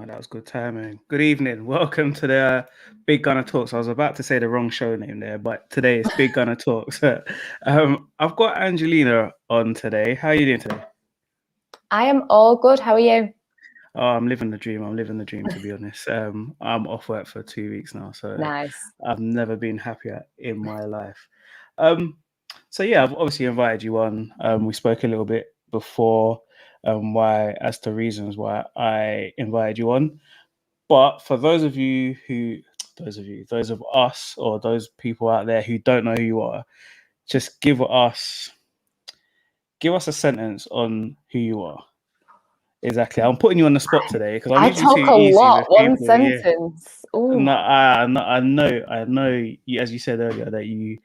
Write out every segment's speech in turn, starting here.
Oh, that was good timing. Good evening. Welcome to the Big Gunner Talks. I was about to say the wrong show name there, but today it's Big Gunner Talks. I've got Angelina on today. How are you doing today? I am all good. How are you? Oh, I'm living the dream. I'm living the dream, to be honest. I'm off work for 2 weeks now, so Nice. I've never been happier in my life. Um, so yeah, I've obviously invited you on. We spoke a little bit before as to reasons why I invited you on. But for those of us, or those people out there who don't know who you are, just give us a sentence on who you are. Exactly. I'm putting you on the spot today because I'm I usually talk too a easy lot. with One people. Yeah. sentence. Ooh. No, I know. You, as you said earlier, that you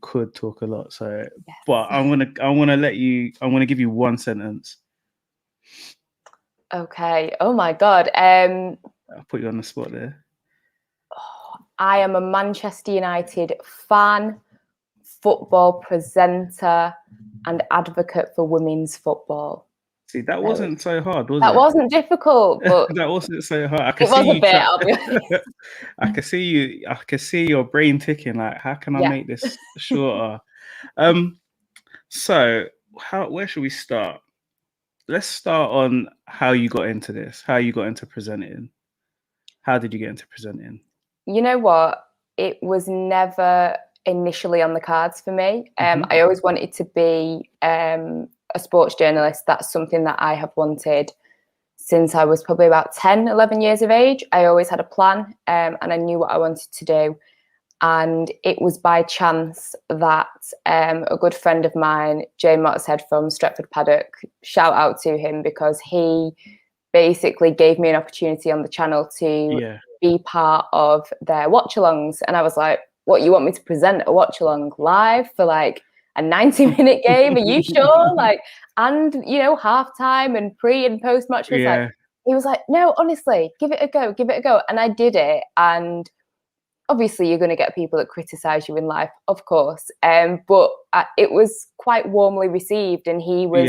could talk a lot. So, Yes. but I'm gonna give you one sentence. Okay. Oh my God. I'll put you on the spot there. I am a Manchester United fan, football presenter, and advocate for women's football. See, that wasn't so hard, was it? That wasn't difficult, but that wasn't so hard. it was a bit. I'll be honest. I can see you. I can see your brain ticking. Like, how can I make this shorter? So, where should we start? Let's start on how you got into this. How you got into presenting. How did you get into presenting? You know what? It was never initially on the cards for me. I always wanted to be a sports journalist. That's something that I have wanted since I was probably about 10, 11 years of age. I always had a plan and I knew what I wanted to do. And it was by chance that a good friend of mine, Jay Mottershead from Stretford Paddock, shout out to him because he basically gave me an opportunity on the channel to be part of their watch-alongs. And I was like, what, you want me to present a watch-along live for like a 90-minute game? Are you sure? Like, and you know, halftime and pre and post match was like, he was like, no, honestly, give it a go. And I did it. And obviously you're going to get people that criticize you in life, of course. But it was quite warmly received, and he was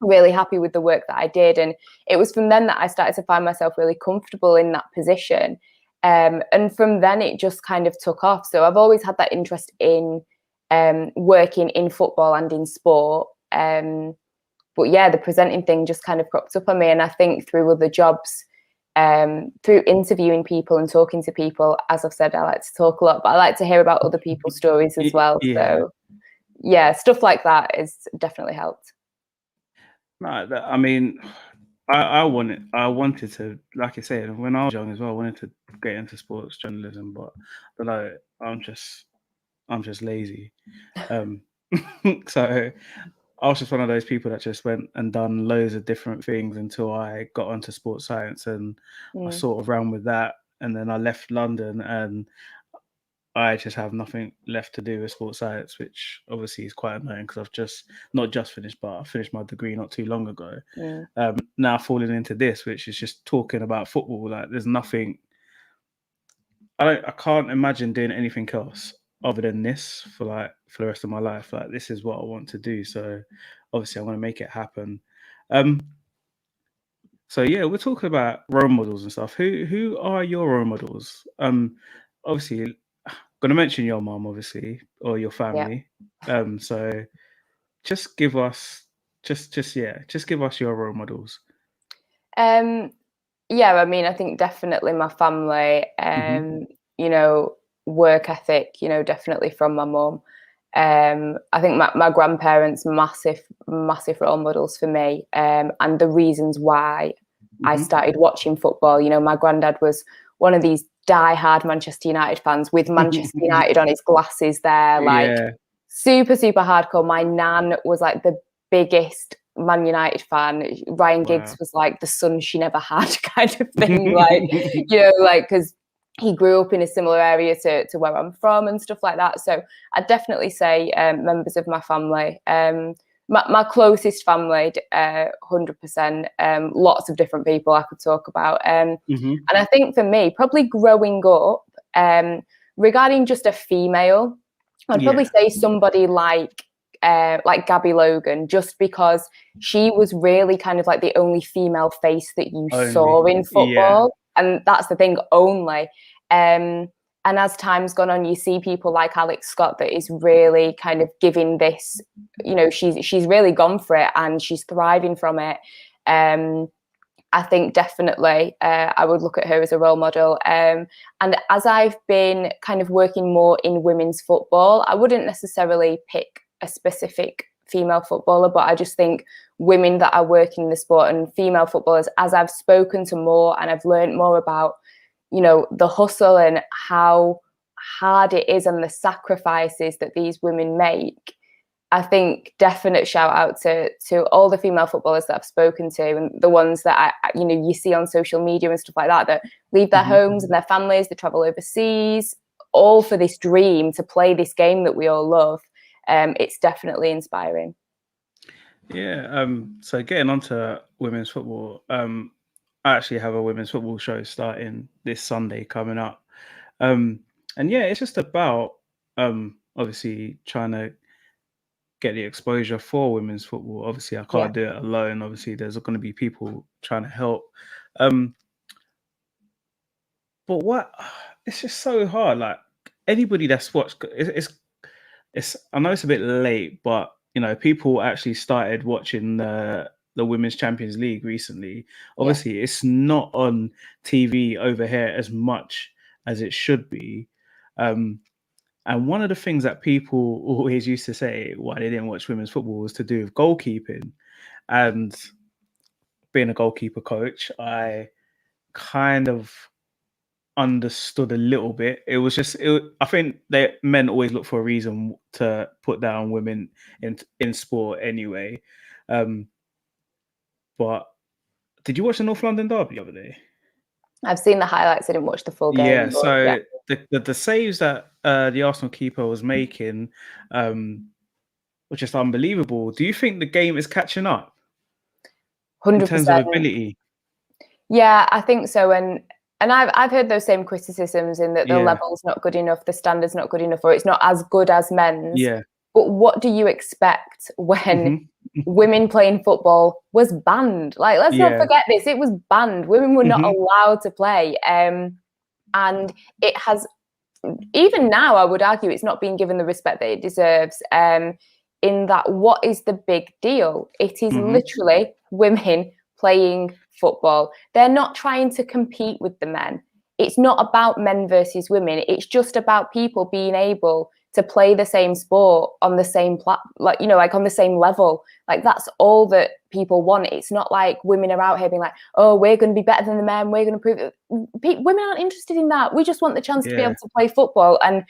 really happy with the work that I did. And it was from then that I started to find myself really comfortable in that position. And from then it just kind of took off. So I've always had that interest in working in football and in sport. But yeah, the presenting thing just kind of cropped up on me. And I think through other jobs, through interviewing people and talking to people, as I've said, I like to talk a lot, but I like to hear about other people's stories as well. So yeah, stuff like that has definitely helped. No, I mean, I wanted to, like I said, when I was young as well, I wanted to get into sports journalism, but I don't know, I'm just lazy. So I was just one of those people that just went and done loads of different things until I got onto sports science, and I sort of ran with that. And then I left London and I just have nothing left to do with sports science, which obviously is quite annoying because I've not just finished, but I finished my degree not too long ago. Now falling into this, which is just talking about football. Like, there's nothing. I can't imagine doing anything else other than this for the rest of my life. Like, this is what I want to do. So obviously I want to make it happen. So yeah, we're talking about role models and stuff. Who are your role models? Obviously, going to mention your mom, obviously, or your family. So just give us give us your role models. Yeah, I mean, I think definitely my family, you know, work ethic, you know, definitely from my mum. I think my grandparents, massive role models for me, and the reasons why I started watching football. You know, my granddad was one of these die-hard Manchester United fans with Manchester United on his glasses there, like super hardcore. My nan was like the biggest Man United fan. Ryan Giggs was like the son she never had kind of thing, like, you know, like, because he grew up in a similar area to where I'm from and stuff like that. So I'd definitely say members of my family, my closest family, 100%. Lots of different people I could talk about. And I think for me, probably growing up, regarding just a female, I'd probably say somebody like like Gabby Logan, just because she was really kind of like the only female face that you saw in football. And that's the thing, only. And as time's gone on, you see people like Alex Scott that is really kind of giving this, you know, she's really gone for it and she's thriving from it. I think definitely I would look at her as a role model. And as I've been kind of working more in women's football, I wouldn't necessarily pick a specific female footballer, but I just think women that are working in the sport and female footballers, as I've spoken to more and I've learned more about, you know, the hustle and how hard it is and the sacrifices that these women make, I think definite shout out to all the female footballers that I've spoken to and the ones that you know, you see on social media and stuff like that leave their homes and their families, they travel overseas, all for this dream to play this game that we all love. It's definitely inspiring. Yeah. So getting onto women's football, I actually have a women's football show starting this Sunday coming up. And yeah, it's just about obviously trying to get the exposure for women's football. Obviously, I can't do it alone. Obviously, there's going to be people trying to help. But it's just so hard. Like anybody that's watched, it's. I know it's a bit late, but you know, people actually started watching the Women's Champions League recently. Obviously, it's not on TV over here as much as it should be. And one of the things that people always used to say why they didn't watch women's football was to do with goalkeeping. And being a goalkeeper coach, I kind of understood a little bit. It was just, I think men always look for a reason to put down women in sport anyway. But did you watch the North London derby the other day? I've seen the highlights. I didn't watch the full game. Yeah, so the saves that the Arsenal keeper was making were just unbelievable. Do you think the game is catching up 100%. in terms of ability? Yeah, I think so. And I've heard those same criticisms in that the level's not good enough, the standard's not good enough, or it's not as good as men's. Yeah. But what do you expect when women playing football was banned? Like, let's not forget this. It was banned. Women were not allowed to play. And it has, even now, I would argue it's not being given the respect that it deserves. In that, what is the big deal? It is literally women playing football. They're not trying to compete with the men. It's not about men versus women. It's just about people being able to play the same sport on the same like, you know, like on the same level. Like that's all that people want. It's not like women are out here being like, oh, we're going to be better than the men. We're going to prove it. Women aren't interested in that. We just want the chance to be able to play football and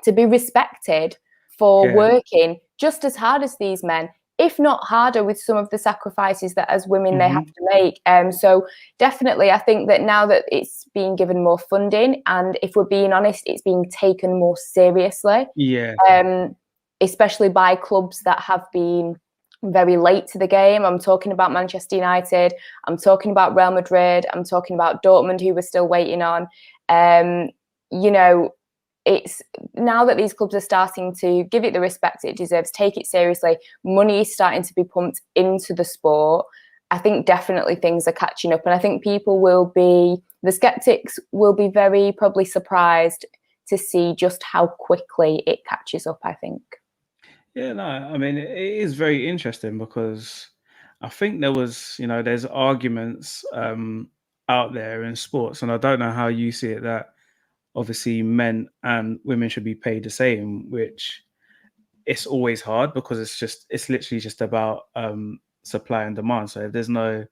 to be respected for working just as hard as these men, if not harder, with some of the sacrifices that as women they have to make. So definitely, I think that now that it's being given more funding, and if we're being honest, it's being taken more seriously. Especially by clubs that have been very late to the game. I'm talking about Manchester United. I'm talking about Real Madrid. I'm talking about Dortmund, who we're still waiting on. You know, it's now that these clubs are starting to give it the respect it deserves, take it seriously, money is starting to be pumped into the sport. I think definitely things are catching up, and I think the skeptics will be very probably surprised to see just how quickly it catches up, I think. Yeah, no, I mean, it is very interesting because I think there's arguments out there in sports, and I don't know how you see it, that obviously men and women should be paid the same, which it's always hard because it's literally just about supply and demand. So if there's no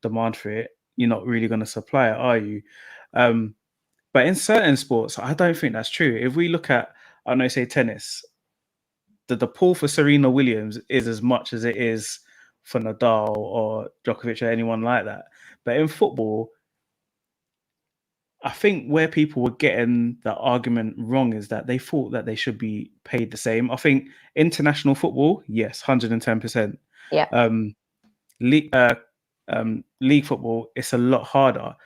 demand for it, you're not really going to supply it, are you? But in certain sports, I don't think that's true. If we look at, I know, say tennis, the pull for Serena Williams is as much as it is for Nadal or Djokovic or anyone like that. But in football, I think where people were getting the argument wrong is that they thought that they should be paid the same. I think international football, yes, 110%. Yeah. League football, it's a lot harder,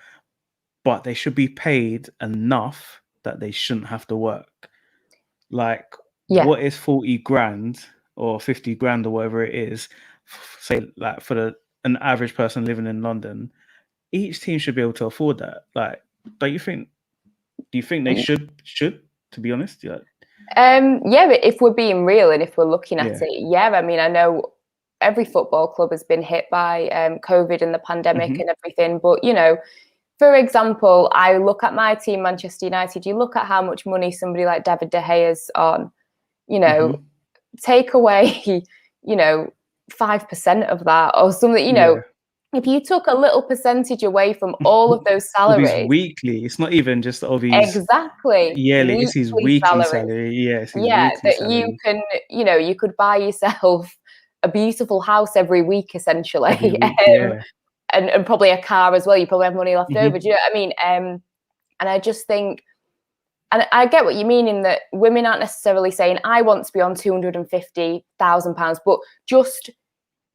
but they should be paid enough that they shouldn't have to work. Like, what is 40 grand or 50 grand or whatever it is, say like for an average person living in London, each team should be able to afford that. Like, don't you think? Do you think they should? To be honest, yeah. But if we're being real and if we're looking at Yeah. it, yeah. I mean, I know every football club has been hit by COVID and the pandemic and everything, but for example, I look at my team, Manchester United. You look at how much money somebody like David De Gea's on. Take away, 5% of that or something. If you took a little percentage away from all of those salaries, all these weekly, it's not even just all these exactly yearly. It's his weekly salary. Yeah, it's his weekly salary. You can, you could buy yourself a beautiful house every week, essentially. Every week, yeah. And probably a car as well. You probably have money left over. Do you know what I mean? And I just think, and I get what you mean in that women aren't necessarily saying, I want to be on £250,000, but just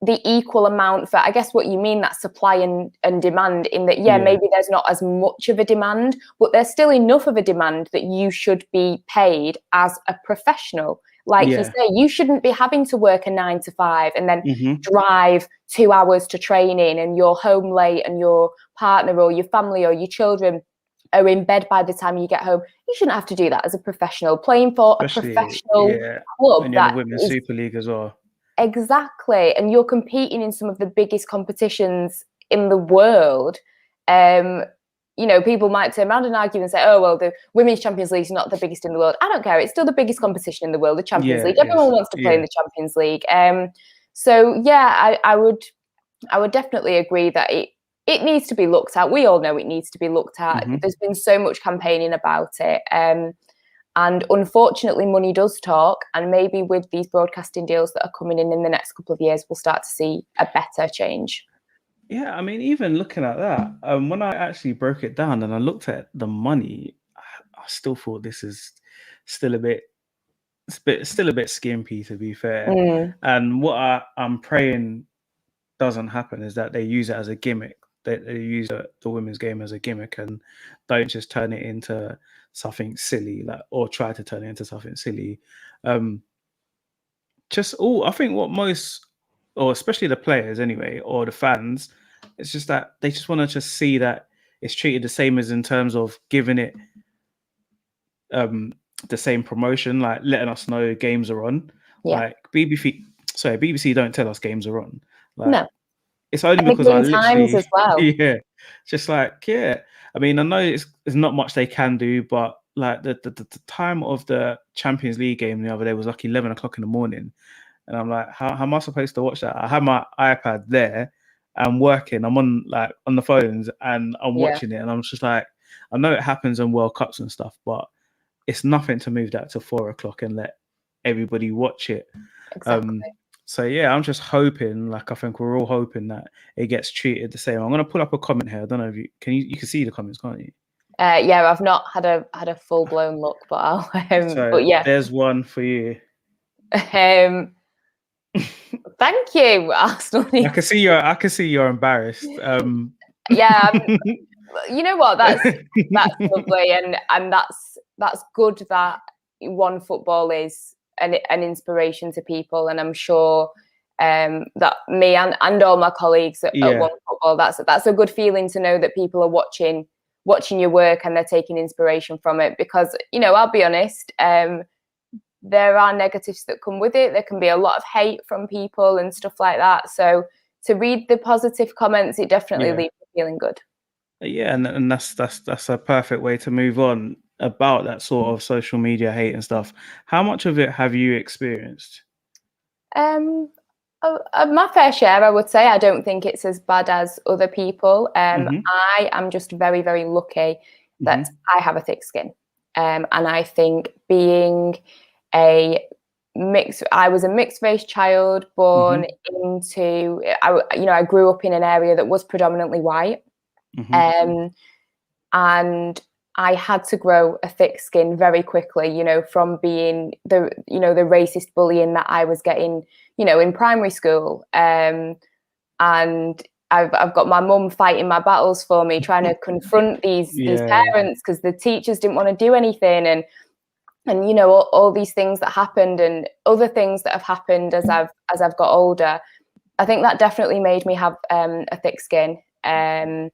the equal amount for, I guess what you mean, that supply and demand, in that, maybe there's not as much of a demand, but there's still enough of a demand that you should be paid as a professional. Like you say, you shouldn't be having to work a 9 to 5 and then drive 2 hours to training and you're home late and your partner or your family or your children are in bed by the time you get home. You shouldn't have to do that as a professional, playing for especially a professional club. And you're in the Women's Super League as well. Exactly. And you're competing in some of the biggest competitions in the world. People might turn around and argue and say, oh, well, the Women's Champions League is not the biggest in the world. I don't care. It's still the biggest competition in the world, the Champions League. Everyone wants to play in the Champions League. I would definitely agree that it needs to be looked at. We all know it needs to be looked at. There's been so much campaigning about it. And unfortunately, money does talk. And maybe with these broadcasting deals that are coming in the next couple of years, we'll start to see a better change. Yeah, I mean, even looking at that, when I actually broke it down and I looked at the money, I still thought this is still a bit skimpy, to be fair. And what I'm praying doesn't happen is that they use it as a gimmick. They use the women's game as a gimmick and don't just turn it into something silly, or try to turn it into something silly. I think what most, or especially the players anyway, or the fans, it's just that they just want to just see that it's treated the same as in terms of giving it the same promotion, like letting us know games are on. Like BBC don't tell us games are on. No. It's only because I literally, as well. I mean, I know it's not much they can do, but like the time of the Champions League game the other day was like 11 o'clock in the morning, and I'm like, how am I supposed to watch that? I have my iPad there, I'm working, I'm on the phones, and I'm watching it, and I'm just like, I know it happens in World Cups and stuff, but it's nothing to move that to 4 o'clock and let everybody watch it. Exactly. So I'm just hoping, I think we're all hoping that it gets treated the same. I'm gonna pull up a comment here. I don't know if you can see the comments, can't you? I've not had a full blown look, but I'll. But there's one for you. Thank you, Arsenal. I can see you're embarrassed. You know what? That's lovely, and that's good that One Football is an inspiration to people, and I'm sure that me and all my colleagues at One Football, that's a good feeling to know that people are watching your work and they're taking inspiration from it. Because I'll be honest, there are negatives that come with it. There can be a lot of hate from people and stuff like that. So to read the positive comments, it definitely leaves me feeling good. Yeah, and that's a perfect way to move on about that sort of social media hate and stuff. How much of it have you experienced? My fair share, I would say. I don't think it's as bad as other people. I am just very, very lucky that I have a thick skin. And I think being I was a mixed race child born into, I grew up in an area that was predominantly white. And I had to grow a thick skin very quickly, from being the racist bullying that I was getting, in primary school. And I've got my mum fighting my battles for me, trying to confront these parents because the teachers didn't want to do anything. And and you know, all these things that happened and other things that have happened as I've got older, I think that definitely made me have a thick skin. And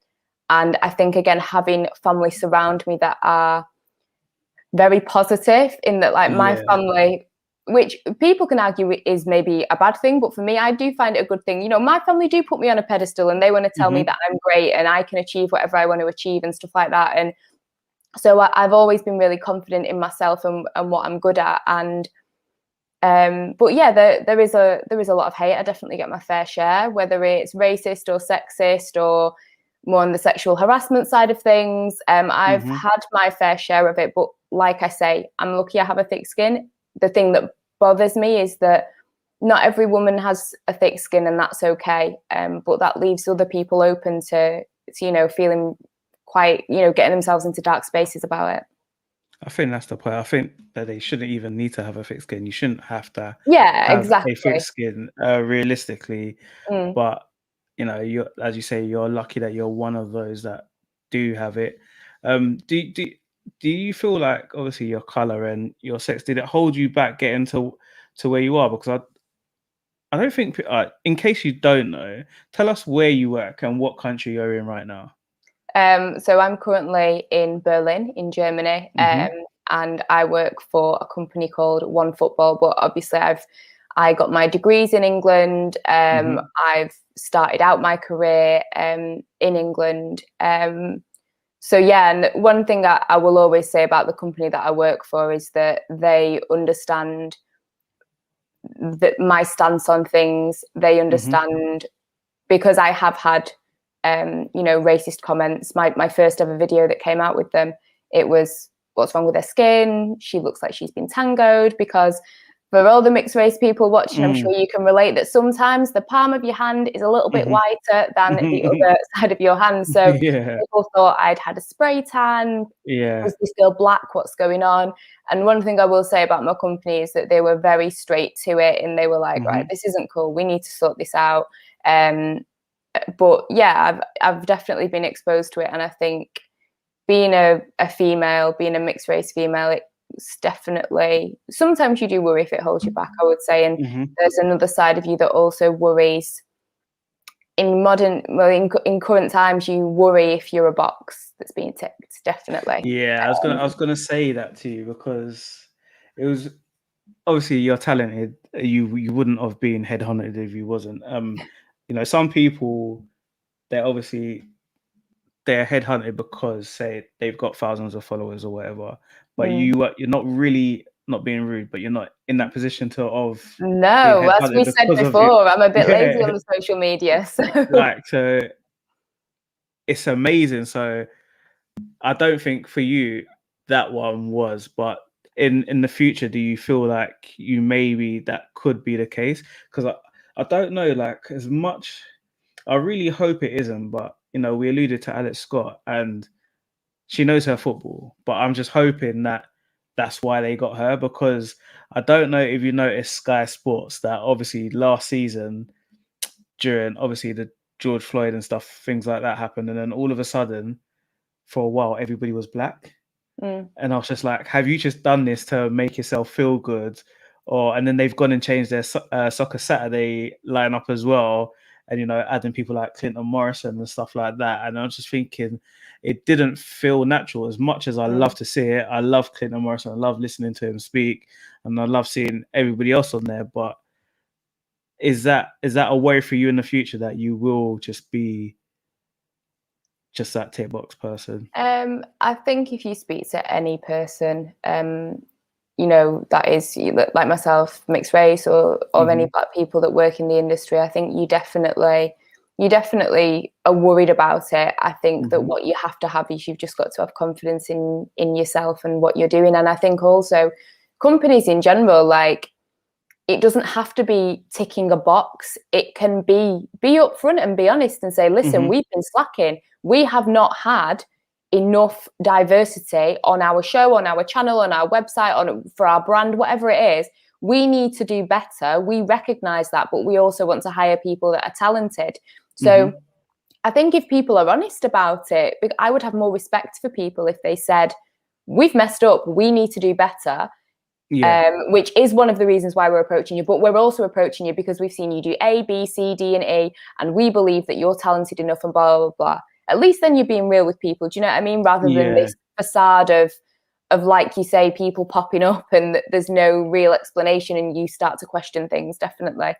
I think, again, having family surround me that are very positive, in that, like, my family, which people can argue is maybe a bad thing, but for me, I do find it a good thing. You know, my family do put me on a pedestal, and they want to tell me that I'm great and I can achieve whatever I want to achieve and stuff like that. And so I've always been really confident in myself and what I'm good at. And but yeah, there is a lot of hate. I definitely get my fair share, whether it's racist or sexist or more on the sexual harassment side of things. I've had my fair share of it, but like I say, I'm lucky I have a thick skin. The thing that bothers me is that not every woman has a thick skin, and that's okay. But that leaves other people open to you know, feeling quite, you know, getting themselves into dark spaces about it. I think that's the point. I think that they shouldn't even need to have a thick skin. You shouldn't have to Yeah, have a thick exactly. skin, realistically. But you know, you're, as you say, you're lucky that you're one of those that do have it. Do you feel like, obviously, your color and your sex, did it hold you back getting to where you are? Because I don't think, in case you don't know, tell us where you work and what country you're in right now. So I'm currently in Berlin, in Germany, and I work for a company called One Football. But obviously, I got my degrees in England. I've started out my career in England. So yeah, and one thing I will always say about the company that I work for is that they understand that my stance on things. They understand, because I have had you know, racist comments. My first ever video that came out with them, it was, what's wrong with her skin? She looks like she's been tangoed. Because for all the mixed race people watching, I'm sure you can relate that sometimes the palm of your hand is a little bit whiter than the other side of your hand. So people thought I'd had a spray tan. Yeah. Is this still black? What's going on? And one thing I will say about my company is that they were very straight to it, and they were like, right, this isn't cool. We need to sort this out. But yeah, I've definitely been exposed to it, and I think being a female, being a mixed race female, it's definitely, sometimes you do worry if it holds you back, I would say. And there's another side of you that also worries. In current times, you worry if you're a box that's being ticked. Definitely. Yeah, I was gonna say that to you, because it was, obviously, you're talented. You wouldn't have been headhunted if you wasn't. You know, some people, they're headhunted because, say, they've got thousands of followers or whatever. But you're not really, not being rude, but you're not in that position being No, as we headhunted said because of it. before, I'm a bit lazy Yeah, on the social media. So so it's amazing. So I don't think for you that one was, but in the future, do you feel like you maybe that could be the case? Because I don't know, like, as much, I really hope it isn't, but you know, we alluded to Alex Scott, and she knows her football, but I'm just hoping that that's why they got her. Because I don't know if you noticed Sky Sports, that obviously last season, during obviously the George Floyd and stuff, things like that happened, and then all of a sudden, for a while, everybody was black. And I was just like, have you just done this to make yourself feel good? And then they've gone and changed their Soccer Saturday lineup as well, and you know, adding people like Clinton Morrison and stuff like that. And I was just thinking, it didn't feel natural. As much as I love to see it, I love Clinton Morrison, I love listening to him speak, and I love seeing everybody else on there. But is that a worry for you in the future, that you will just be just that tick box person? I think if you speak to any person, you know, that is like myself, mixed race, or any black people that work in the industry, I think you definitely are worried about it. I think that what you have to have is, you've just got to have confidence in yourself and what you're doing. And I think also companies in general, like, it doesn't have to be ticking a box. It can be upfront and be honest and say, listen, we've been slacking. We have not had enough diversity on our show, on our channel, on our website, for our brand, whatever it is. We need to do better. We recognize that, but we also want to hire people that are talented. So I think if people are honest about it, I would have more respect for people if they said, we've messed up, we need to do better. which is one of the reasons why we're approaching you. But we're also approaching you because we've seen you do A, B, C, D, and E, and we believe that you're talented enough and blah, blah, blah. At least then you're being real with people. Do you know what I mean? Rather than this facade of like you say, people popping up and there's no real explanation and you start to question things, definitely.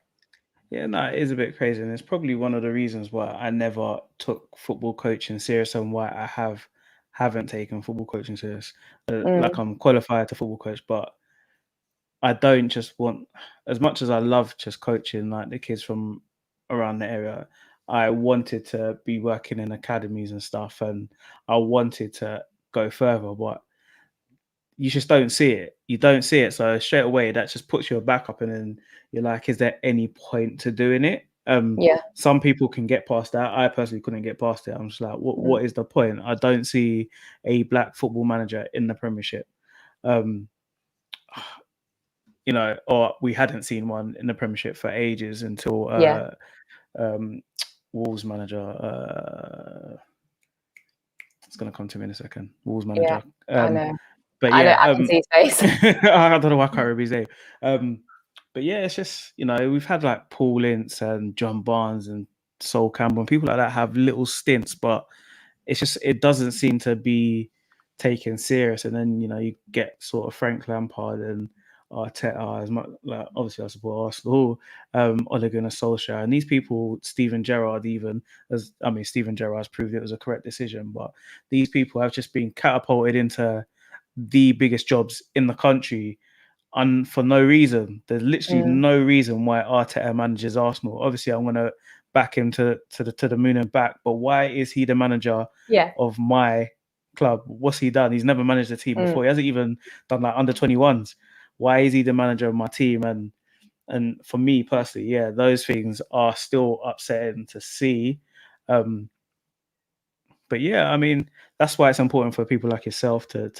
Yeah, no, it is a bit crazy. And it's probably one of the reasons why I never took football coaching serious and why I haven't taken football coaching serious. Like I'm qualified to football coach, but I don't just want, as much as I love just coaching like the kids from around the area, I wanted to be working in academies and stuff, and I wanted to go further, but you just don't see it. You don't see it. So straight away that just puts your back up, and then you're like, is there any point to doing it? Some people can get past that. I personally couldn't get past it. I'm just like, what is the point? I don't see a black football manager in the Premiership. You know, or we hadn't seen one in the Premiership for ages until Wolves manager. It's going to come to me in a second. Wolves manager. I know. But yeah, I can see his face. I don't know why I can't remember his name. But yeah, it's just, you know, we've had like Paul Ince and John Barnes and Sol Campbell and people like that have little stints, but it's just, it doesn't seem to be taken serious. And then, you know, you get sort of Frank Lampard and Arteta, as much, like, obviously I support Arsenal, Ole Gunnar Solskjaer, and these people, Steven Gerrard, even as, I mean, Steven Gerrard's proved it was a correct decision, but these people have just been catapulted into the biggest jobs in the country, and for no reason. There's literally no reason why Arteta manages Arsenal. Obviously, I'm going to back him to the moon and back, but why is he the manager of my club? What's he done? He's never managed a team before. He hasn't even done like under 21s. Why is he the manager of my team? And for me personally, yeah, those things are still upsetting to see. But yeah, I mean, that's why it's important for people like yourself to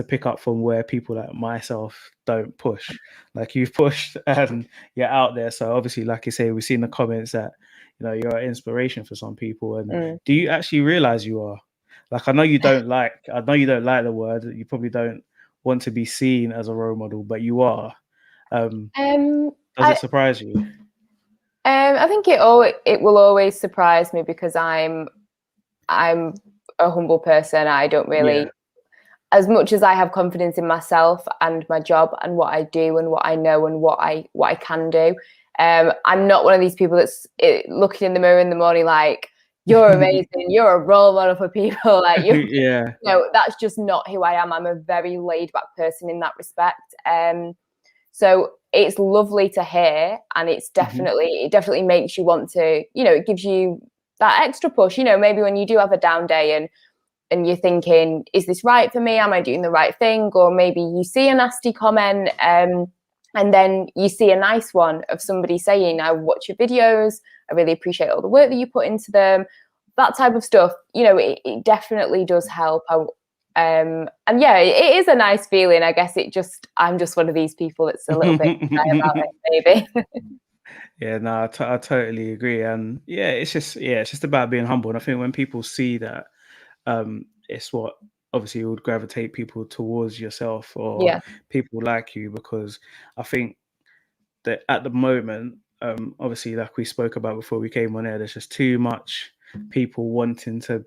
pick up from where people like myself don't push. Like you've pushed and you're out there. So obviously, like you say, we've seen the comments that, you know, you're an inspiration for some people. And do you actually realize you are? Like, I know you don't like the word. You probably don't want to be seen as a role model, but you are. Does it surprise you? I think it will always surprise me because I'm a humble person. I don't really, as much as I have confidence in myself and my job and what I do and what I know and what I can do, I'm not one of these people that's looking in the mirror in the morning like, you're amazing, you're a role model for people. Like you know, that's just not who I am. I'm a very laid back person in that respect. So it's lovely to hear, and it's it definitely makes you want to, you know, it gives you that extra push, you know, maybe when you do have a down day and you're thinking, is this right for me? Am I doing the right thing? Or maybe you see a nasty comment and then you see a nice one of somebody saying, I watch your videos, I really appreciate all the work that you put into them. That type of stuff, you know, it definitely does help. And yeah, it is a nice feeling. I guess I'm just one of these people that's a little bit shy about it, maybe. Yeah, no, I totally agree. And yeah, it's just about being humble. And I think when people see that, it's what obviously would gravitate people towards yourself or people like you, because I think that at the moment, obviously, like we spoke about before we came on air, there's just too much people wanting to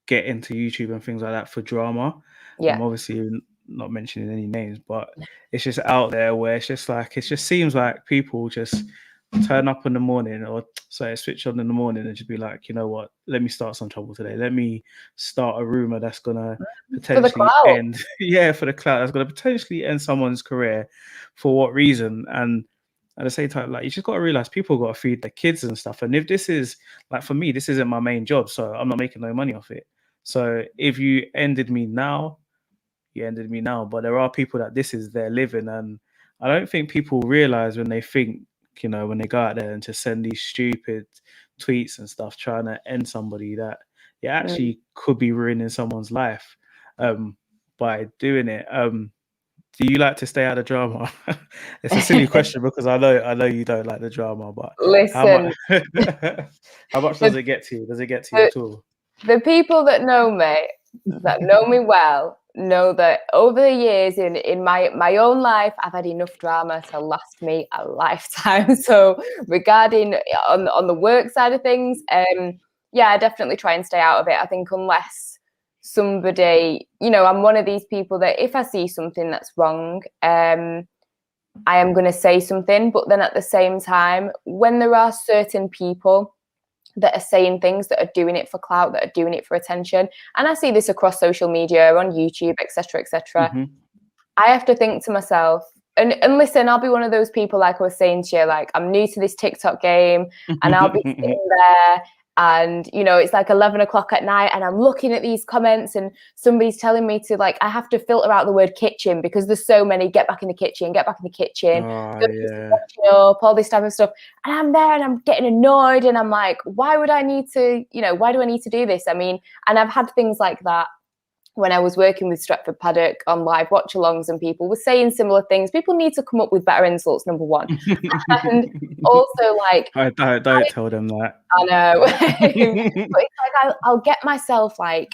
get into YouTube and things like that for drama. Obviously not mentioning any names, but it's just out there where it's just like, it just seems like people just turn up in the morning, or switch on in the morning and just be like, you know what, let me start some trouble today. Let me start a rumor that's gonna potentially end for the clout, that's gonna potentially end someone's career. For what reason? And at the same time, like, you just got to realize people got to feed their kids and stuff. And if this is, like, for me, this isn't my main job, so I'm not making no money off it. So if you ended me now, you ended me now. But there are people that this is their living, and I don't think people realize when they think, you know, when they go out there and just send these stupid tweets and stuff trying to end somebody, that you actually could be ruining someone's life by doing it. Do you like to stay out of drama? It's a silly question because I know you don't like the drama, but listen, how much does it get to you? Does it get to you at all? The people that know me well, know that over the years in my own life, I've had enough drama to last me a lifetime. So regarding on the work side of things, yeah, I definitely try and stay out of it. I think unless somebody, I'm one of these people that if I see something that's wrong, I am going to say something. But then at the same time, when there are certain people that are saying things, that are doing it for clout, that are doing it for attention, and I see this across social media, on YouTube, etc., etc., I have to think to myself, and listen, I'll be one of those people, like I was saying to you, like I'm new to this TikTok game, and I'll be sitting there, and it's like 11 o'clock at night, and I'm looking at these comments, and somebody's telling me to, like, I have to filter out the word kitchen because there's so many, get back in the kitchen, washing up, all this type of stuff, and I'm there and I'm getting annoyed, and I'm like, why would I need to, why do I need to do this? I mean, and I've had things like that when I was working with Stretford Paddock on live watch-alongs, and people were saying similar things. People need to come up with better insults, number one. And also, like... Don't tell them that. I know. But it's like I'll get myself, like,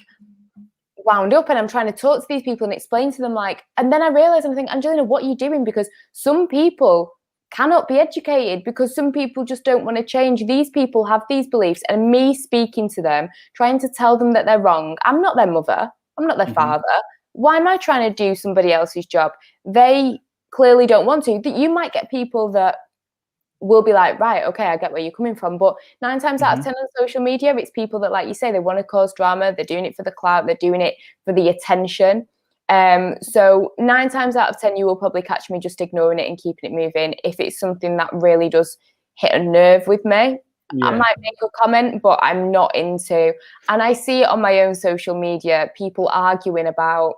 wound up, and I'm trying to talk to these people and explain to them, like... And then I realise, and I think, Angelina, what are you doing? Because some people cannot be educated, because some people just don't want to change. These people have these beliefs, and me speaking to them, trying to tell them that they're wrong. I'm not their mother. I'm not their father. Why am I trying to do somebody else's job? They clearly don't want to. You might get people that will be like, right, okay, I get where you're coming from. But 9 times out of 10 on social media, it's people that, like you say, they want to cause drama. They're doing it for the clout. They're doing it for the attention. So 9 times out of 10, you will probably catch me just ignoring it and keeping it moving. If it's something that really does hit a nerve with me, I might make a comment, but I'm not into. And I see it on my own social media, people arguing about...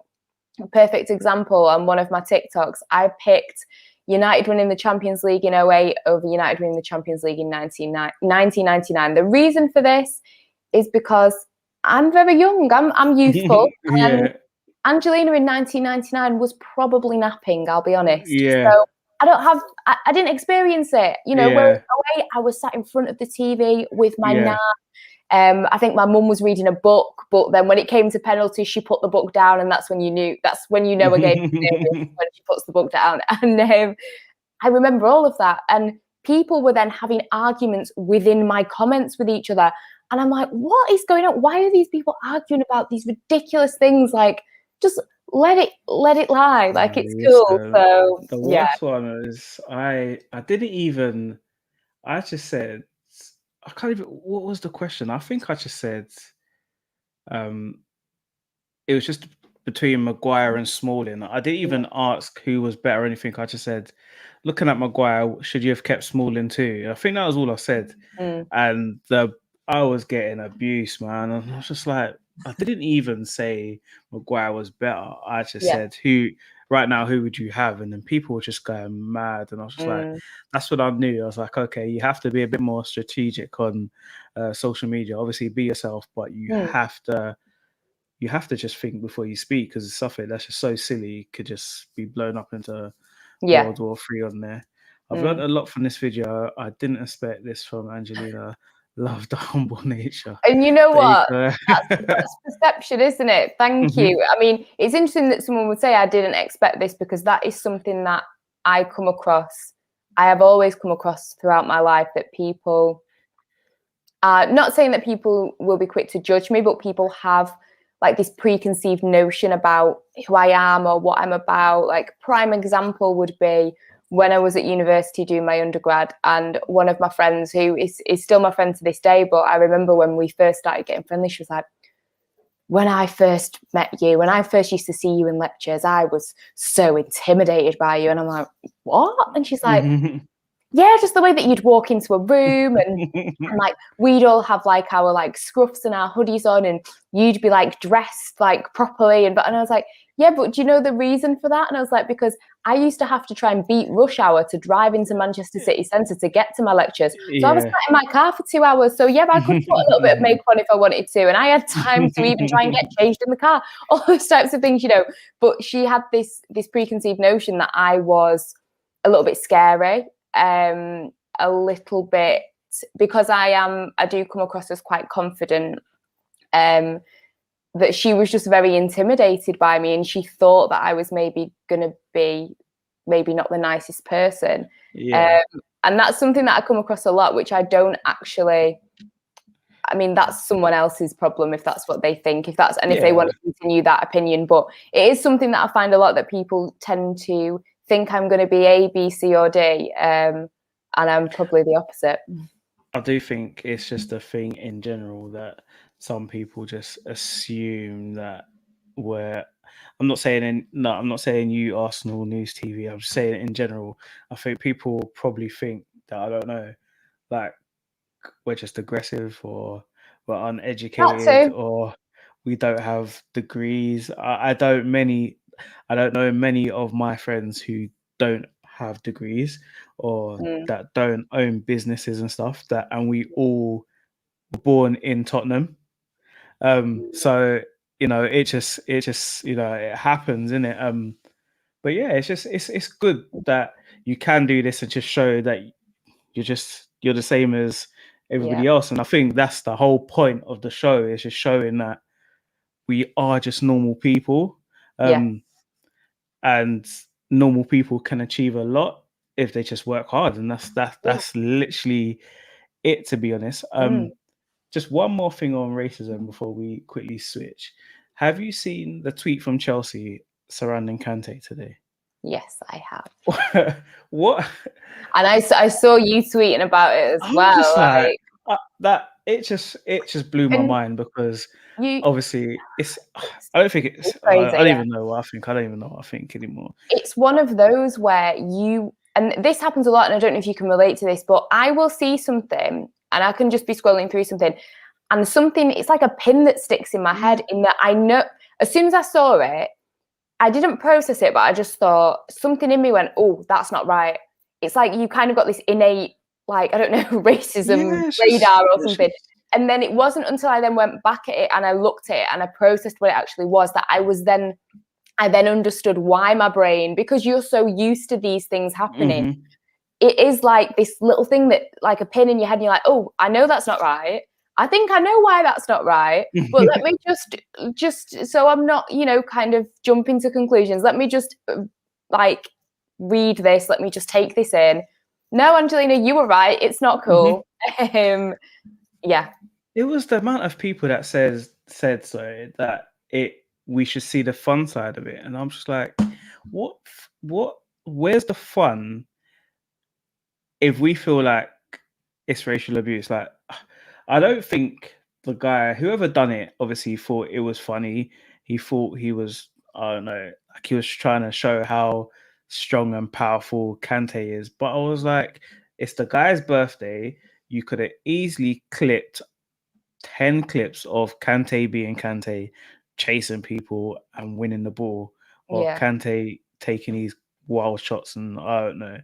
A perfect example, on one of my TikToks, I picked United winning the Champions League in 2008 over United winning the Champions League in 1999. The reason for this is because I'm very young, I'm youthful, and Angelina in 1999 was probably napping, I'll be honest. So I didn't experience it, whereas in 2008, I was sat in front of the TV with my nan. I think my mum was reading a book, but then when it came to penalties, she put the book down, and that's when you know a game when she puts the book down. And I remember all of that, and people were then having arguments within my comments with each other, and I'm like, what is going on? Why are these people arguing about these ridiculous things? Like, just let it lie. Like, it's cool. So the worst one is I just said, I can't even... What was the question? I think I just said, it was just between Maguire and Smalling. I didn't even ask who was better or anything. I just said, looking at Maguire, should you have kept Smalling too? I think that was all I said. And I was getting abuse, man. And I was just like, I didn't even say Maguire was better. I just said, right now, who would you have? And then people were just going mad. And I was just like, that's what I knew. I was like, okay, you have to be a bit more strategic on social media. Obviously, be yourself, but you have to just think before you speak, because it's something that's just so silly. It could just be blown up into World War III on there. I've learned a lot from this video. I didn't expect this from Angelina. Love the humble nature. And you know what? That's perception, isn't it? Thank you. I mean, it's interesting that someone would say I didn't expect this, because that is something that I come across. I have always come across throughout my life, that people are not saying that people will be quick to judge me, but people have like this preconceived notion about who I am or what I'm about. Like, prime example would be when I was at university doing my undergrad, and one of my friends, who is still my friend to this day, but I remember when we first started getting friendly, she was like, when I first met you, when I first used to see you in lectures, I was so intimidated by you. And I'm like, what? And she's like, yeah, just the way that you'd walk into a room, and like we'd all have like our like scruffs and our hoodies on, and you'd be like dressed like properly. And I was like, yeah, but do you know the reason for that? And I was like, because I used to have to try and beat rush hour to drive into Manchester City Centre to get to my lectures. So I was sat in my car for 2 hours. So yeah, I could put a little bit of makeup on if I wanted to. And I had time to even try and get changed in the car, all those types of things, But she had this preconceived notion that I was a little bit scary, a little bit, because I do come across as quite confident. that she was just very intimidated by me, and she thought that I was maybe going to be maybe not the nicest person. Yeah. And that's something that I come across a lot, which I don't actually, I mean, that's someone else's problem if that's what they think, if they want to continue that opinion. But it is something that I find a lot, that people tend to think I'm going to be A, B, C, or D. And I'm probably the opposite. I do think it's just a thing in general that some people just assume that I'm not saying you Arsenal News TV. I'm just saying in general. I think people probably think that, I don't know, like we're just aggressive, or we're uneducated, or we don't have degrees. I don't know many of my friends who don't have degrees, or that don't own businesses and stuff, and we all were born in Tottenham. So it just it happens, innit? But yeah, it's good that you can do this and just show that you're the same as everybody else. And I think that's the whole point of the show, is just showing that we are just normal people. And normal people can achieve a lot if they just work hard, and that's literally it, to be honest. Just one more thing on racism before we quickly switch. Have you seen the tweet from Chelsea surrounding Kante today? Yes, I have. What? And I saw you tweeting about it as well. Just like that, it just blew my mind, because obviously I don't think it's crazy, I don't even know what I think. I don't even know what I think anymore. It's one of those where and this happens a lot, and I don't know if you can relate to this, but I will see something and I can just be scrolling through something, and it's like a pin that sticks in my head, in that I know as soon as I saw it, I didn't process it, but I just thought, something in me went, oh, that's not right. It's like you kind of got this innate, like, I don't know, racism radar or something. And then it wasn't until I then went back at it and I looked at it and I processed what it actually was, that I then understood why my brain, because you're so used to these things happening, it is like this little thing that, like a pin in your head, and you're like, oh, I know that's not right. I think I know why that's not right, but let me just so I'm not, kind of jumping to conclusions. Let me just like read this. Let me just take this in. No, Angelina, you were right. It's not cool. Yeah. It was the amount of people that said so, that we should see the fun side of it, and I'm just like, where's the fun if we feel like it's racial abuse? Like, I don't think the guy, whoever done it, obviously thought it was funny. He thought he was, I don't know, like he was trying to show how strong and powerful Kante is. But I was like, it's the guy's birthday. You could have easily clipped 10 clips of Kante being Kante, chasing people and winning the ball, or Kante taking these wild shots, and I don't know.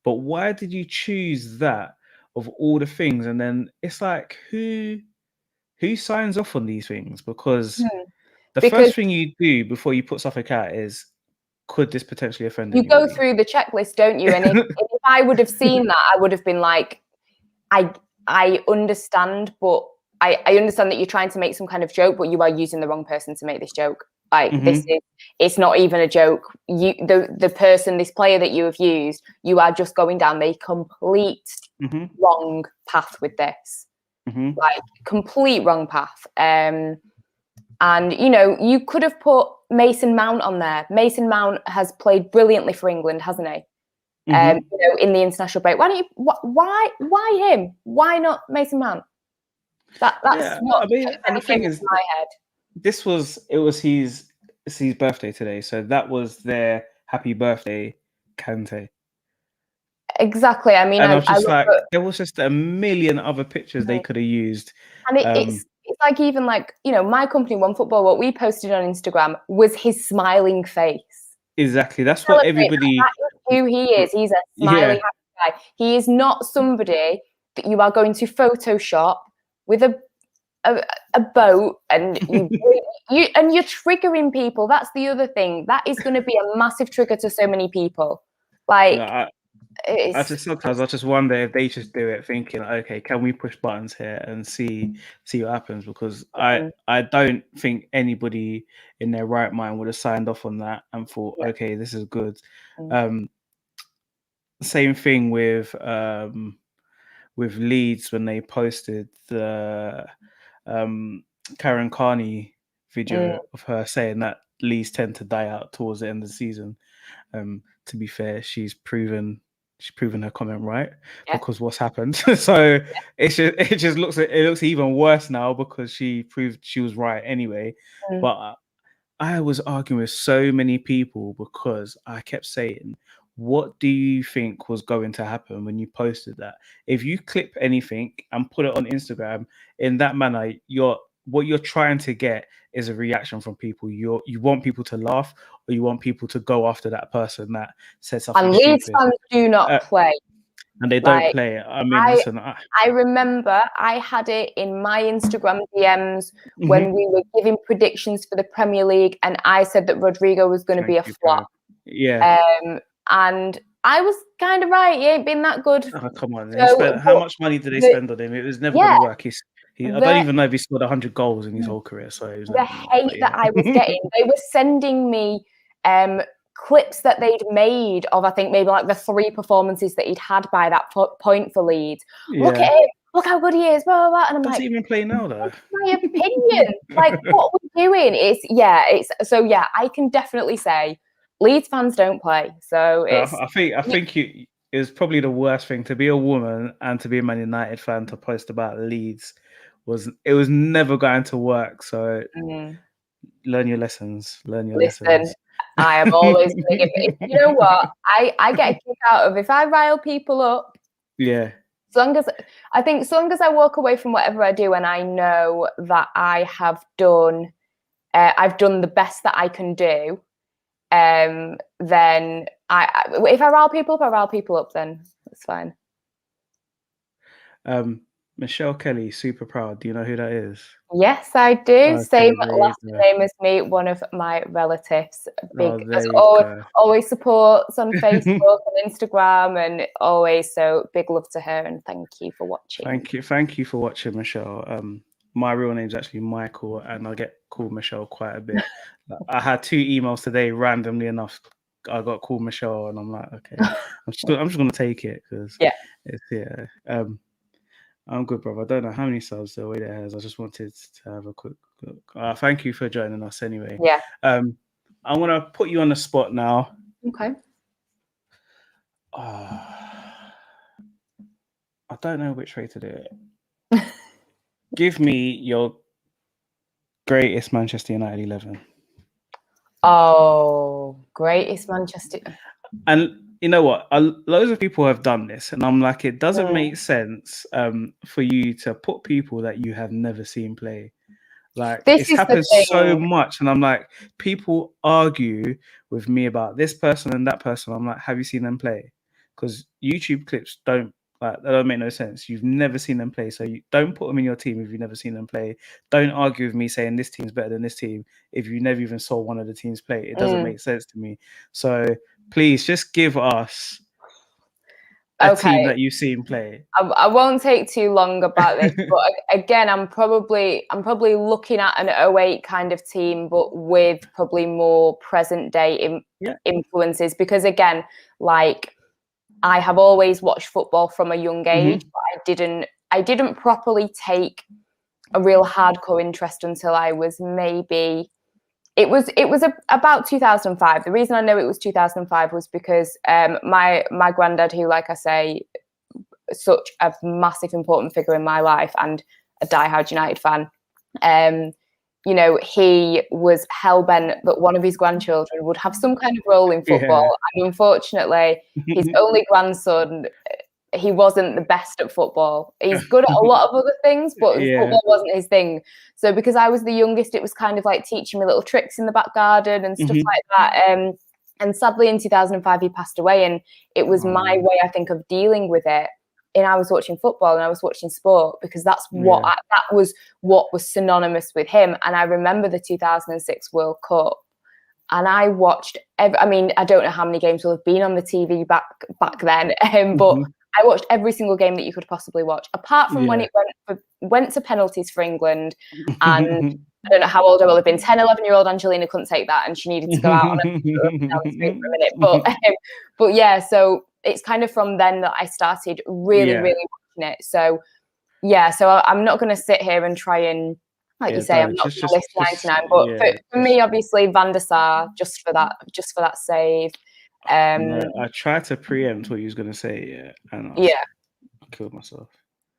But why did you choose that of all the things? And then it's like, who signs off on these things? Because the first thing you do before you put something out is, could this potentially offend anybody? You go through the checklist, don't you? And if I would have seen that, I would have been like, I understand, but I understand that you're trying to make some kind of joke, but you are using the wrong person to make this joke. Like, it's not even a joke. The person, this player that you have used, you are just going down the complete wrong path with this. Like, complete wrong path. And, you could have put Mason Mount on there. Mason Mount has played brilliantly for England, hasn't he? In the international break. Why don't you? Why him? Why not Mason Mount? That's what, I mean, the thing is, my head. It was his birthday today, so that was their happy birthday, Kante. Exactly. I mean, and I was just like, there was just a million other pictures they could have used. And it's like, even like, my company, One Football, what we posted on Instagram was his smiling face. Exactly. That's what everybody. That is who he is. He's a smiling, happy guy. He is not somebody that you are going to Photoshop with a boat and you're triggering people. That's the other thing. That is going to be a massive trigger to so many people. Like, Sometimes I just wonder if they just do it thinking, okay, can we push buttons here and see what happens? Because I don't think anybody in their right mind would have signed off on that and thought, okay, this is good. Same thing with Leeds when they posted the Karen Carney video of her saying that Leeds tend to die out towards the end of the season. To be fair, she's proven her comment right, because what's happened. So it looks even worse now because she proved she was right anyway. But I was arguing with so many people because I kept saying, what do you think was going to happen when you posted that? If you clip anything and put it on Instagram in that manner, what you're trying to get is a reaction from people. You want people to laugh, or you want people to go after that person that said something and stupid. Leeds fans do not play. And they don't play. I mean, listen. I remember I had it in my Instagram DMs when we were giving predictions for the Premier League, and I said that Rodrigo was going to be a flop. Yeah. And I was kind of right. He ain't been that good. Oh, come on. How much money did they spend on him? It was never going to work. I don't even know if he scored 100 goals in his whole career. So it was the hate that I was getting. They were sending me clips that they'd made of, I think, maybe like the 3 performances that he'd had by that point for Leeds. Look at him. Look how good he is. Blah, blah, blah. And I'm Does he even play now, though? My opinion. Like, what we're doing is, I can definitely say Leeds fans don't play. So it's. I think it was probably the worst thing to be a woman and to be a Man United fan to post about Leeds. It was never going to work. So learn your lessons. Lessons. I am always going to give it. You know what? I get a kick out of if I rile people up. Yeah. As long as I walk away from whatever I do and I know that I have done, I've done the best that I can do. Then if I rile people up, then it's fine. Michelle Kelly, super proud. Do you know who that is? Yes, I do. Okay, same last name as me, one of my relatives. Always supports on Facebook and Instagram, and always, so big love to her, and thank you for watching. Thank you for watching, Michelle. My real name's actually Michael, and I get called Michelle quite a bit. I had 2 emails today, randomly enough. I got called Michelle, and I'm like, okay, I'm just gonna take it because I'm good, bro. I don't know how many subs the way that has. I just wanted to have a quick look. Thank you for joining us anyway. Yeah. I'm gonna put you on the spot now. Okay. I don't know which way to do it. Give me your greatest Manchester United 11. Oh, greatest Manchester. And you know what? Loads of people have done this, and I'm like, it doesn't make sense for you to put people that you have never seen play. Like, it's happened so much, and I'm like, people argue with me about this person and that person. I'm like, have you seen them play? Because YouTube clips don't make no sense. You've never seen them play, so you don't put them in your team if you've never seen them play. Don't argue with me saying this team's better than this team if you never even saw one of the teams play. It doesn't make sense to me. So please just give us a team that you've seen play. I won't take too long about this, but again, I'm probably looking at an 08 kind of team, but with probably more present day influences, because again, like, I have always watched football from a young age, but I didn't properly take a real hardcore interest until I was maybe. It was about 2005. The reason I know it was 2005 was because my granddad, who, like I say, such a massive important figure in my life and a diehard United fan, you know, he was hell-bent that one of his grandchildren would have some kind of role in football. And unfortunately, his only grandson, he wasn't the best at football. He's good at a lot of other things, but football wasn't his thing. So because I was the youngest, it was kind of like teaching me little tricks in the back garden and stuff like that. And sadly, in 2005, he passed away. And it was my way, I think, of dealing with it. And I was watching football and I was watching sport, because that's what that was what was synonymous with him. And I remember the 2006 World Cup. and I watched. I mean, I don't know how many games will have been on the TV back then, but I watched every single game that you could possibly watch, apart from when it went to penalties for England. And I don't know how old I will have been. 10, 11-year-old Angelina couldn't take that, and she needed to go out on down the street for a minute. But yeah, so it's kind of from then that I started really watching it. So yeah, so I'm not going to sit here and try and, like you say, I'm not going to list 99. But for me, obviously, Van der Sar, just for that save. I tried to preempt what you was going to say, and I killed myself.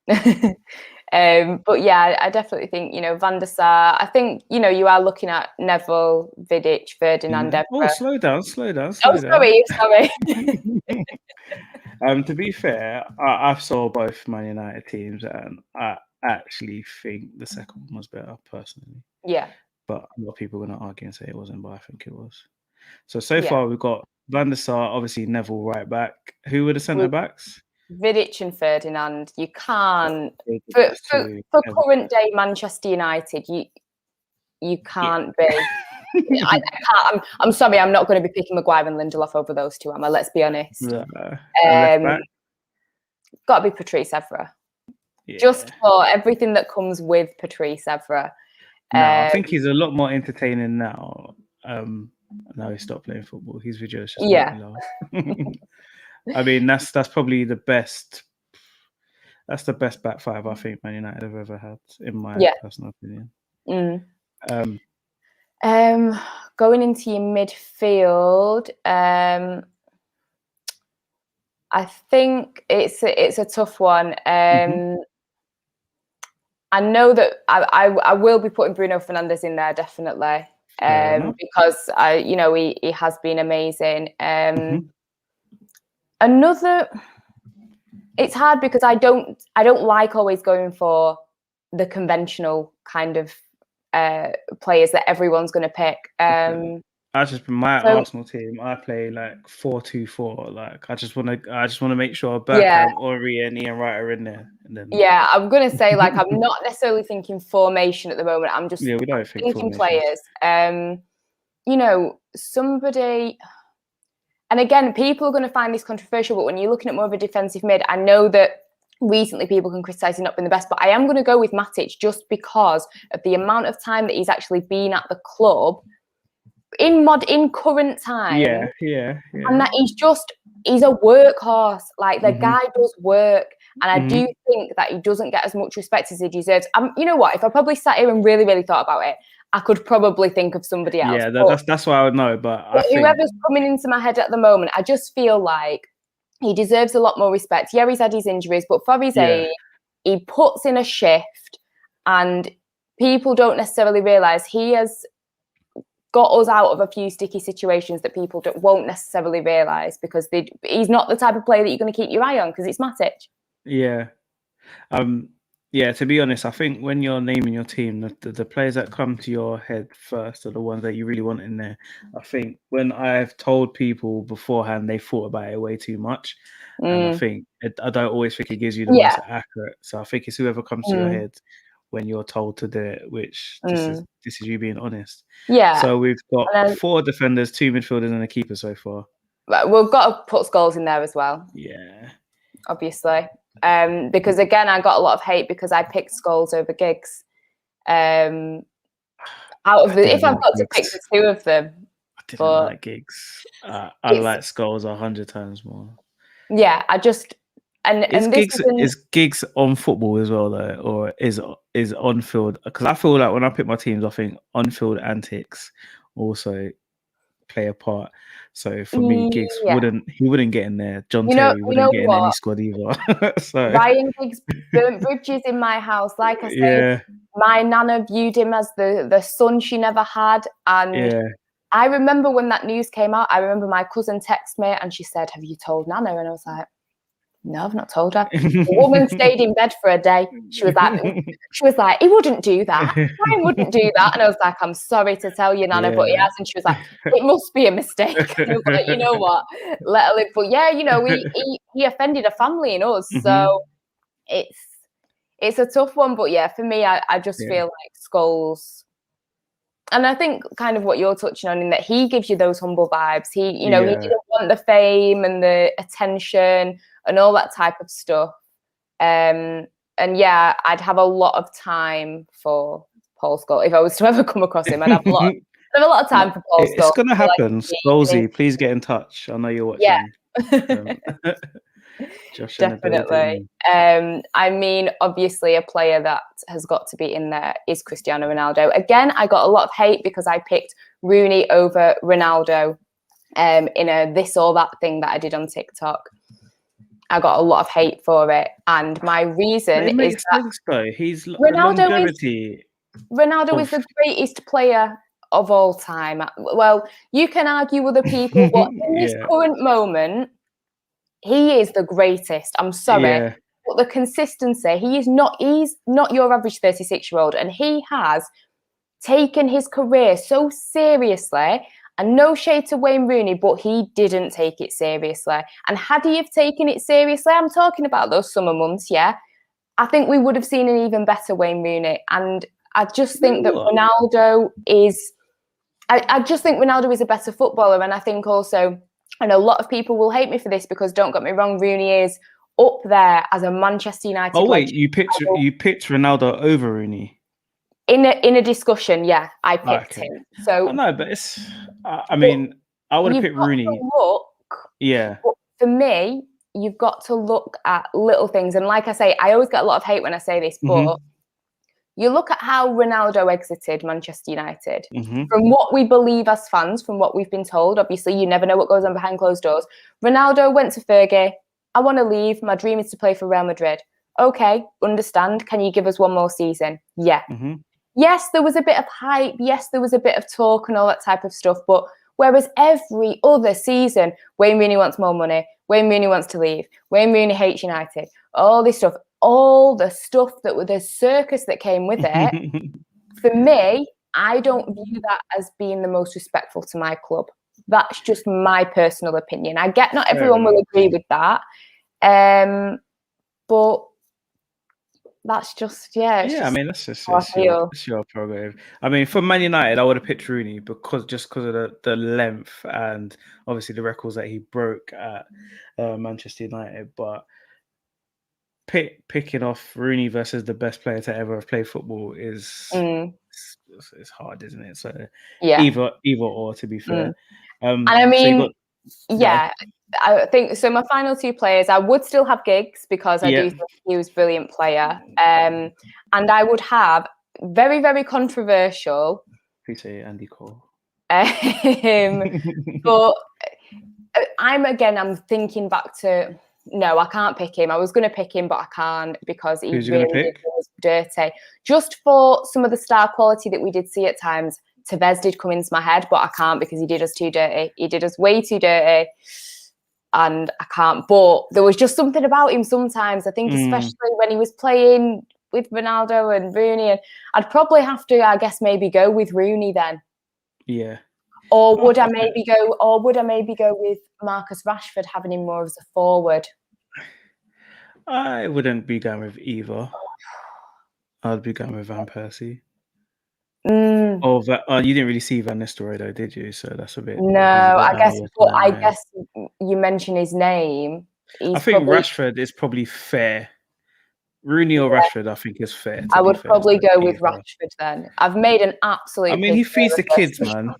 But yeah, I definitely think, Van der Sar. I think, you are looking at Neville, Vidic, Ferdinand, Evra. Oh, slow down. Sorry. To be fair, I saw both Man United teams, and I actually think the second one was better, personally. Yeah. But a lot of people are going to argue and say it wasn't, but I think it was. So far, we've got Van der Sar, obviously Neville right back. Who were the centre backs? Vidic and Ferdinand. You can't for current day Manchester United. You can't be. I can't. I'm sorry. I'm not going to be picking Maguire and Lindelof over those two, Emma. Let's be honest. Got to be Patrice Evra. Just for everything that comes with Patrice Evra. I think he's a lot more entertaining now. Now he stopped playing football. His videos just make me laugh. I mean, that's probably the best. That's the best back five I think Man United have ever had, in my personal opinion. Going into your midfield, I think it's a tough one. I know that I will be putting Bruno Fernandes in there, definitely, because he has been amazing. It's hard because I don't like always going for the conventional kind of players that everyone's going to pick. Arsenal team, I play like 4-2-4. Like I just want to make sure Bergkamp, Ori, and Ian Wright are in there. And then I'm going to say, like, I'm not necessarily thinking formation at the moment. I'm just thinking players. Somebody. And again, people are going to find this controversial, but when you're looking at more of a defensive mid, I know that recently people can criticise him not being the best, but I am going to go with Matic just because of the amount of time that he's actually been at the club in current time. And that he's a workhorse. Like, the guy does work. And I do think that he doesn't get as much respect as he deserves. You know what? If I probably sat here and really, really thought about it, I could probably think of somebody else. Yeah, that's why I would know. But whoever's coming into my head at the moment, I just feel like he deserves a lot more respect. Yeah, he's had his injuries, but for his age, he puts in a shift, and people don't necessarily realise he has got us out of a few sticky situations that people won't necessarily realise, because he's not the type of player that you're going to keep your eye on because it's Matic. To be honest, I think when you're naming your team, the players that come to your head first are the ones that you really want in there. I think when I've told people beforehand, they thought about it way too much. And I think I don't always think it gives you the most accurate. So I think it's whoever comes to your head when you're told to do it, which this is you being honest. Yeah. So we've got 4 defenders, 2 midfielders, and a keeper so far. We've got to put Scholes in there as well. Yeah. Obviously. Because again, I got a lot of hate because I picked Scholes over Giggs. If I've got to pick the two of them, I didn't like Giggs. I like Scholes 100 times more. Yeah, I just is Giggs on football as well though, or is on field? Because I feel like when I pick my teams, I think on field antics also play a part. So for me, Giggs wouldn't get in there. John Terry wouldn't get in any squad either. So Ryan Giggs burnt bridges in my house. Like I said, my nana viewed him as the son she never had. And I remember when that news came out, I remember my cousin texted me and she said, "Have you told Nana?" And I was like, "No, I've not told her." The woman stayed in bed for a day. She was like, "He wouldn't do that. Ryan wouldn't do that." And I was like, "I'm sorry to tell you, Nana, but he has." And she was like, "It must be a mistake." And I was like, "You know what? Let her live." But yeah, he offended a family in us. So it's a tough one. But yeah, for me, I just feel like Scholes And I think kind of what you're touching on in that he gives you those humble vibes. He, you know, Yeah. he didn't want the fame and the attention and all that type of stuff. And yeah, I'd have a lot of time for Paul Scholes. If I was to ever come across him, I'd have a lot of time for Paul Scholes. It's going to happen. Scholesy, please get in touch. I know you're watching. Yeah. Josh Definitely. I mean, obviously a player that has got to be in there is Cristiano Ronaldo. Again, I got a lot of hate because I picked Rooney over Ronaldo in a this or that thing that I did on TikTok. I got a lot of hate for it. And my reason is that sense, though. He's Ronaldo longevity. Is the greatest player of all time. Well, you can argue other people, but in this current moment, he is the greatest. I'm sorry. Yeah. But the consistency, he's not your average 36-year-old. And he has taken his career so seriously. And no shade to Wayne Rooney, but he didn't take it seriously. And had he have taken it seriously, I'm talking about those summer months, yeah, I think we would have seen an even better Wayne Rooney. And I just think that Ronaldo is I just think Ronaldo is a better footballer. And I think also, and a lot of people will hate me for this because don't get me wrong, Rooney is up there as a Manchester United. Oh wait, you picked Ronaldo over Rooney in a discussion. Yeah, I picked him. So no, but it's. I mean, I would have picked Rooney. Yeah. But for me, you've got to look at little things, and like I say, I always get a lot of hate when I say this, but you look at how Ronaldo exited Manchester United. From what we believe as fans, from what we've been told, obviously you never know what goes on behind closed doors. Ronaldo went to Fergie. I want to leave. My dream is to play for Real Madrid. Okay, understand. Can you give us one more season? Yeah. Yes, there was a bit of hype. Yes, there was a bit of talk and all that type of stuff. But whereas every other season, Wayne Rooney wants more money. Wayne Rooney wants to leave. Wayne Rooney hates United. All this stuff. All the stuff that with the circus that came with it, for me, I don't view that as being the most respectful to my club. That's just my personal opinion. I get not everyone will agree with that, but that's just I mean, that's just it's your prerogative. I mean, for Man United, I would have picked Rooney because of the length and obviously the records that he broke at Manchester United, but. Picking off Rooney versus the best player to ever have played football is it's hard, isn't it? So either or, to be fair. And I mean, I think so. My final two players, I would still have Giggs because I do think he was a brilliant player, and I would have very, very controversial. Please say Andy Cole. But I'm thinking back to. No, I can't pick him. I was going to pick him, but I can't because he really was dirty. Just for some of the star quality that we did see at times, Tevez did come into my head, but I can't because he did us too dirty. He did us way too dirty, and I can't. But there was just something about him sometimes. I think especially when he was playing with Ronaldo and Rooney, and I'd probably have to, I guess, maybe go with Rooney then. Yeah. Or would I maybe go with Marcus Rashford, having him more as a forward? I wouldn't be going with either. I'd be going with Van Persie. Or you didn't really see Van Nistelrooy though, did you? So that's a bit. No, I guess. But I guess you mention his name. I think Rashford is probably fair. Rooney or Rashford, I think, is fair. I would probably go with Rashford then. I've made an absolute. I mean, he feeds the kids, man.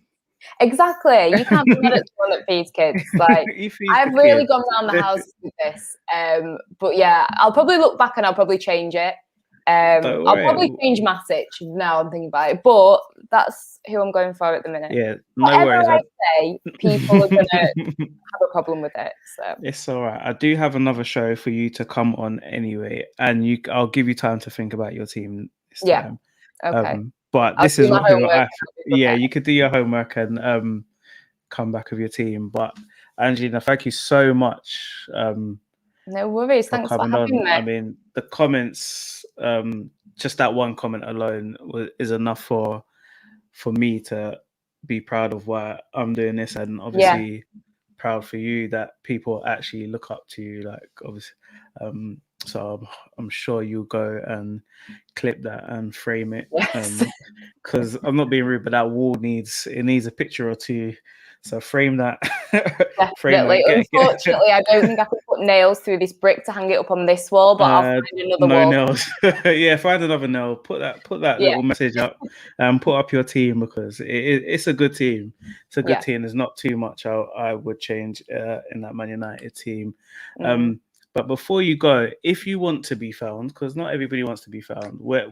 Exactly. You can't be mad at someone that feeds kids. Like I've really gone around the house with this. But yeah, I'll probably look back and I'll probably change it. I'll probably change Matic now I'm thinking about it. But that's who I'm going for at the minute. Yeah, no worries. I say, people are going to have a problem with it. So it's all right. I do have another show for you to come on anyway, and I'll give you time to think about your team this time. Okay. But this is what you could do your homework and come back with your team. But Angelina, thank you so much. No worries. Thanks for having me. I mean, the comments, just that one comment alone is enough for me to be proud of why I'm doing this, and obviously proud for you that people actually look up to you. Like obviously, So I'm sure you'll go and clip that and frame it. Yes. Because I'm not being rude, but that wall needs a picture or two. So frame that. Frame Definitely. that. Unfortunately, I don't think I could put nails through this brick to hang it up on this wall, but I'll find another no wall. nails. Yeah, find another nail. Put that little message up and put up your team, because it's a good team. It's a good team. There's not too much I would change in that Man United team. But before you go, if you want to be found, because not everybody wants to be found, where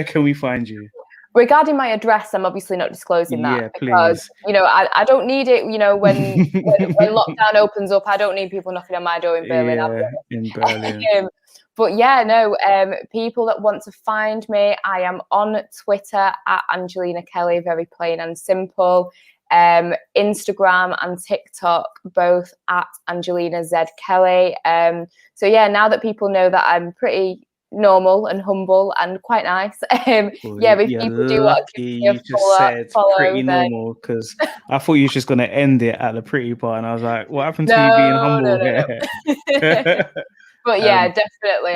can we find you? Regarding my address, I'm obviously not disclosing that because, please. you know, I don't need it, you know, when lockdown opens up, I don't need people knocking on my door in Berlin. Yeah, in Berlin. But yeah, no, people that want to find me, I am on Twitter at Angelinakelly, very plain and simple. Instagram and TikTok, both at Angelina Z Kelly. So yeah, now that people know that I'm pretty normal and humble and quite nice. Yeah, if people do want to give me a follow, pretty normal, because I thought you were just going to end it at the pretty part, and I was like, what happened to you being humble here? But yeah, definitely.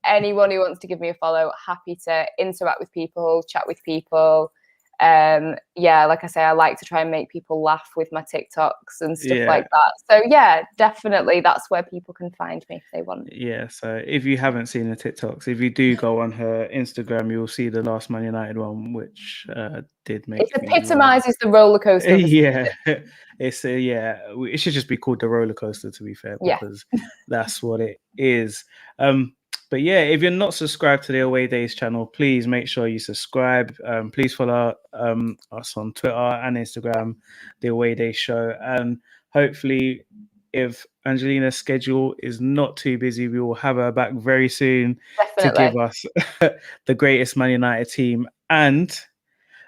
Anyone who wants to give me a follow, happy to interact with people, chat with people. Yeah, like I say, I like to try and make people laugh with my TikToks and stuff like that. So yeah, definitely that's where people can find me if they want. Yeah, so if you haven't seen the TikToks, if you do go on her Instagram, you'll see the last Man United one, which did make it epitomizes the roller coaster. Yeah, it should just be called the roller coaster, to be fair, because that's what it is. But yeah, if you're not subscribed to the Away Days channel, please make sure you subscribe. Please follow us on Twitter and Instagram, the Away Days Show, and hopefully, if Angelina's schedule is not too busy, we will have her back very soon to give us the greatest Man United team and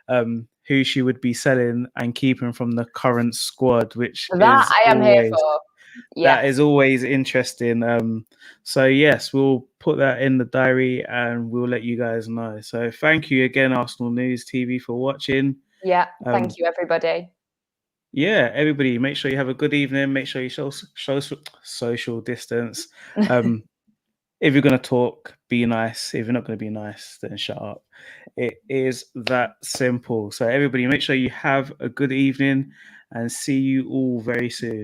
who she would be selling and keeping from the current squad, which that I am here for. That is always interesting. So yes, we'll put that in the diary and we'll let you guys know. So thank you again, Arsenal News TV, for watching. Yeah, thank you, everybody. Yeah, everybody, make sure you have a good evening. Make sure you show social distance. If you're going to talk, be nice. If you're not going to be nice, then shut up. It is that simple. So everybody, make sure you have a good evening and see you all very soon.